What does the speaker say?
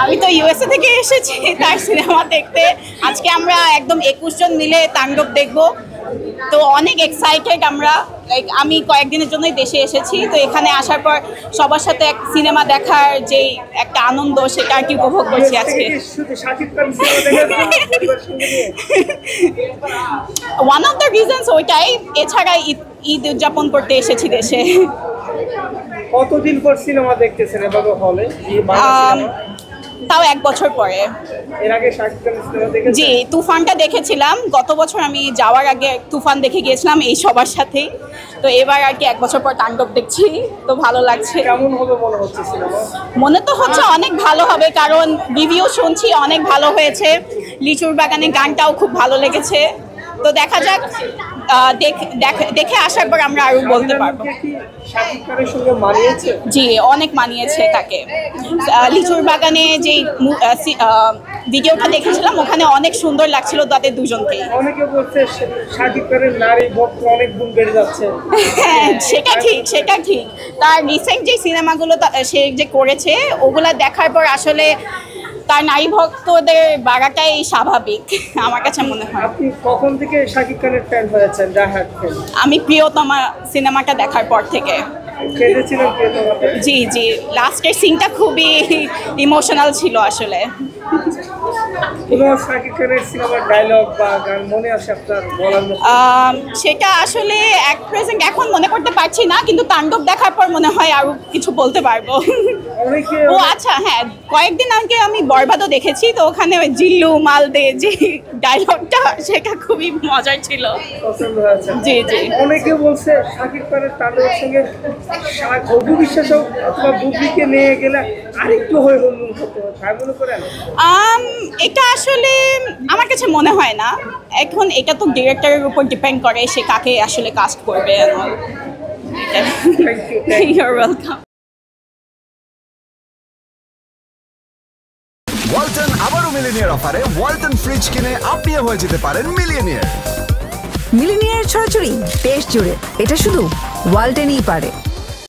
আমি তো ইউএসএ থেকে এসেছি তার সিনেমা দেখতে। আজকে আমরা একদম 21 জন মিলে তাণ্ডব দেখব, তো অনেক এক্সাইটেড আমরা। লাইক আমি কয়েকদিনের জন্যই দেশে এসেছি, তো এখানে আসার পর সবার সাথে এক সিনেমা দেখার যে একটা আনন্দ সেটা আর কি উপভোগ করছি আজকে। ওয়ান অফ দ্য রিজনস ওইটাই, এছাড়া ঈদ উদযাপন করতে এসেছি দেশে। কতদিন পর সিনেমা দেখতেছেন এভাবে হলে? তাও 1 বছর পরে। এর আগে শাকিব খানের সিনেমা দেখেছেন? জি, তুফানটা দেখেছিলাম গত বছর। আমি যাওয়ার আগে তুফান দেখে গিয়েছিলাম এই সবার সাথেই। তো এবার আর কি 1 বছর পর তাণ্ডব দেখছি, তো ভালো লাগছে। কেমন হবে মনে হচ্ছে সিনেমা? মনে তো হচ্ছে অনেক ভালো হবে, কারণ রিভিউ শুনছি অনেক ভালো হয়েছে। লিচুর বাগানে গানটাও খুব ভালো লেগেছে, তো দেখা যাক। দেখে আসার পর আমরা আরো বলতে পারবো। শাকিব খানের সঙ্গে মানিয়েছে? জি, অনেক মানিয়েছে তাকে। লিচুর বাগানে যে ভিডিওটা দেখেছিলাম ওখানে অনেক সুন্দর লাগছিল তাদের দুজনকে। অনেকে বলছে শাকিব খানের নারী ভক্ত অনেক গুণ বেড়ে যাচ্ছে। হ্যাঁ, সেটা ঠিক, সেটা ঠিক। তার রিসেন্ট যে সিনেমাগুলো সে যে করেছে ওগুলা দেখার পর আসলে তার নারী ভক্তদের বাড়াটাই স্বাভাবিক আমার কাছে মনে হয়। আপনি কখন থেকে শাকিব খানের ফ্যান হয়েছেন? আমি প্রিয়তমা সিনেমাটা দেখার পর থেকে। কেঁদেছিলেন প্রিয়তমাতে? জি জি, লাস্টের সিনটা খুবই ইমোশনাল ছিল আসলে। কোনো শাকিব খানের সিনেমার ডায়লগ বা গান মনে আছে আপনার বলার মতো? সেটা আসলে এখন মনে করতে পারছি না, কিন্তু তাণ্ডব দেখার পর মনে হয় আরো কিছু বলতে পারবো। ও আচ্ছা, হ্যাঁ, কয়েকদিন আগে আমি বরবাদও দেখেছি, তো ওখানে ওই জিল্লু মালদে যে ডায়লগটা সেটা খুবই মজার ছিল। পছন্দ হয়েছে? জি জি। অনেকে বলছে শাকিব খানের তাণ্ডবের সঙ্গে অপু বিশ্বাস অথবা বুবলিকে নিয়ে গেলে আরেকটু হয়ে হুল্লুম হতো, তাই মনে করেন? এটা আসলে আমার কাছে মনে হয় না। এখন এটা তো ডিরেক্টরের উপর ডিপেন্ড করে সে কাকে আসলে কাস্ট করবে। You're welcome. ওয়ালটন আবারও মিলিনিয়ার অফারে ওয়ালটন ফ্রিজ কিনে আপনিও হয়ে যেতে পারেন মিলিয়নিয়ার। মিলিনিয়ার ছড়াছড়ি দেশ জুড়ে, এটা শুধু ওয়ালটেনই পারে।